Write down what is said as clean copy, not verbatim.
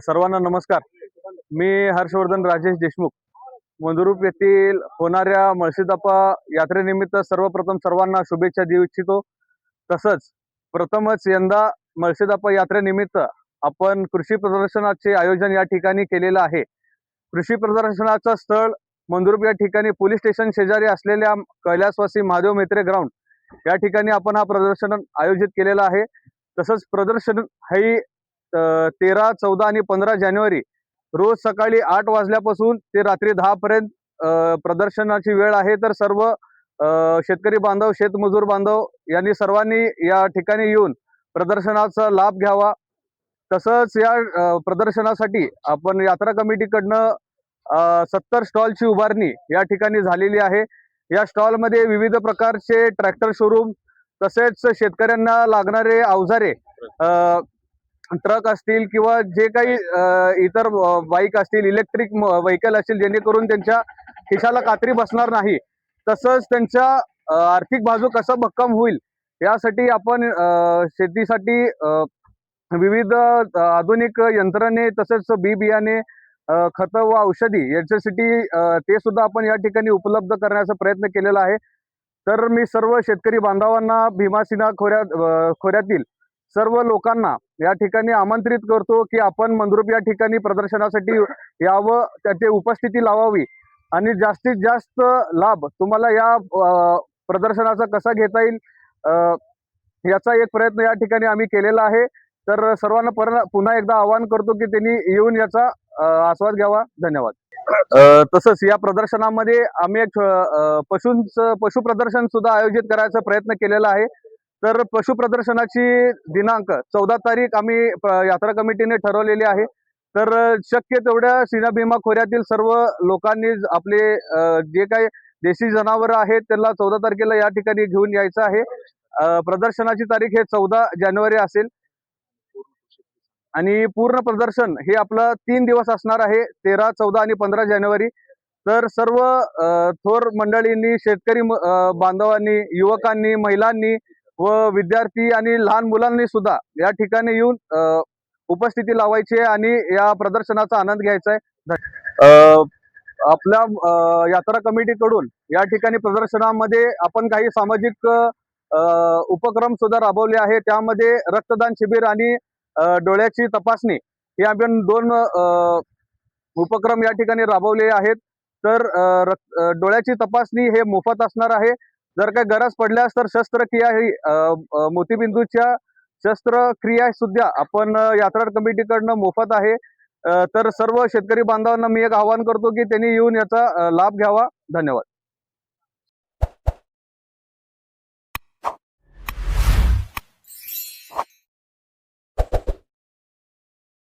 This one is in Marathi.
सर्वांना नमस्कार. मी हर्षवर्धन राजेश देशमुख. मंद्रुप येथील होणाऱ्या मळशीदापा यात्रेनिमित्त सर्वप्रथम सर्वांना शुभेच्छा देऊ इच्छितो. तसंच प्रथमच यंदा मळशीदापा यात्रेनिमित्त आपण कृषी प्रदर्शनाचे आयोजन या ठिकाणी केलेलं आहे. कृषी प्रदर्शनाचं स्थळ मंद्रुप या ठिकाणी पोलीस स्टेशन शेजारी असलेल्या कैलासवासी महादेव मेत्रे ग्राउंड या ठिकाणी आपण हा प्रदर्शन आयोजित केलेला आहे. तसंच प्रदर्शन हे 13, 14 आणि 15 जानेवारी रोज सकाळी 8 वाजल्यापासून ते रात्री 10 पर्यंत प्रदर्शनाची वेळ आहे. तर सर्व शेतकरी बांधव, शेतमजूर बांधव यांनी सर्वांनी या ठिकाणी येऊन प्रदर्शनाचा लाभ घ्यावा. तसंच या प्रदर्शनासाठी आपण यात्रा कमिटीकडनं 70 स्टॉलची उभारणी या ठिकाणी झालेली आहे. या स्टॉलमध्ये विविध प्रकारचे ट्रॅक्टर शोरूम, तसेच शेतकऱ्यांना लागणारे अवजारे, ट्रक असतील किंवा जे काही इतर बाईक असतील, इलेक्ट्रिक व्हेकल असतील, जेणेकरून त्यांच्या खिशाला कात्री बसणार नाही. तसंच त्यांच्या आर्थिक बाजू कसं भक्कम होईल यासाठी आपण शेतीसाठी विविध आधुनिक यंत्रणे, तसेच बी बियाणे, खतं व औषधी याच्यासाठी ते सुद्धा आपण या ठिकाणी उपलब्ध करण्याचा प्रयत्न केलेला आहे. तर मी सर्व शेतकरी बांधवांना, भीमासिना खोऱ्यातील सर्व लोकांना या ठिकाणी आमंत्रित करतो की आपण मंद्रुप या ठिकाणी प्रदर्शनासाठी यावं, त्याची उपस्थिती लावावी आणि जास्तीत जास्त लाभ तुम्हाला या प्रदर्शनाचा कसा घेता येईल याचा एक प्रयत्न या ठिकाणी आम्ही केलेला आहे. तर सर्वांना पुन्हा एकदा आवाहन करतो की त्यांनी येऊन याचा आस्वाद घ्यावा. धन्यवाद. तसंच या प्रदर्शनामध्ये आम्ही एक पशु प्रदर्शन सुद्धा आयोजित करायचा प्रयत्न केलेला आहे. तर पशु प्रदर्शनाची दिनांक 14 तारीख आम्ही यात्रा कमिटीने ठरवलेली आहे. तर शक्य तेवढ्या सिना भीमा खोऱ्यातील सर्व लोकांनी आपले जे काही देशी जनावरं आहेत त्यांना 14 तारखेला या ठिकाणी घेऊन यायचं आहे. प्रदर्शनाची तारीख हे 14 जानेवारी असेल आणि पूर्ण प्रदर्शन हे आपलं 3 दिवस असणार आहे, 13, 14 आणि 15 जानेवारी. तर सर्व थोर मंडळींनी, शेतकरी बांधवांनी, युवकांनी, महिलांनी व विद्यार्थी आणि लहान मुलांनी सुद्धा या ठिकाणी येऊन उपस्थिती लावायची आहे आणि या प्रदर्शनाचा आनंद घ्यायचा आहे. आपल्या यात्रा कमिटीकडून या ठिकाणी प्रदर्शनामध्ये आपण काही सामाजिक उपक्रम सुद्धा राबवले आहे. त्यामध्ये रक्तदान शिबिर आणि डोळ्याची तपासणी हे आपण 2 उपक्रम या ठिकाणी राबवले आहेत. तर डोळ्याची तपासणी हे मोफत असणार आहे. जर काही गरज पडल्यास तर शस्त्रक्रिया ही मोतीबिंदूच्या शस्त्रक्रिया सुद्धा आपण यात्रा कमिटीकडनं मोफत आहे. तर सर्व शेतकरी बांधवांना मी एक आवाहन करतो की त्यांनी येऊन याचा लाभ घ्यावा. धन्यवाद.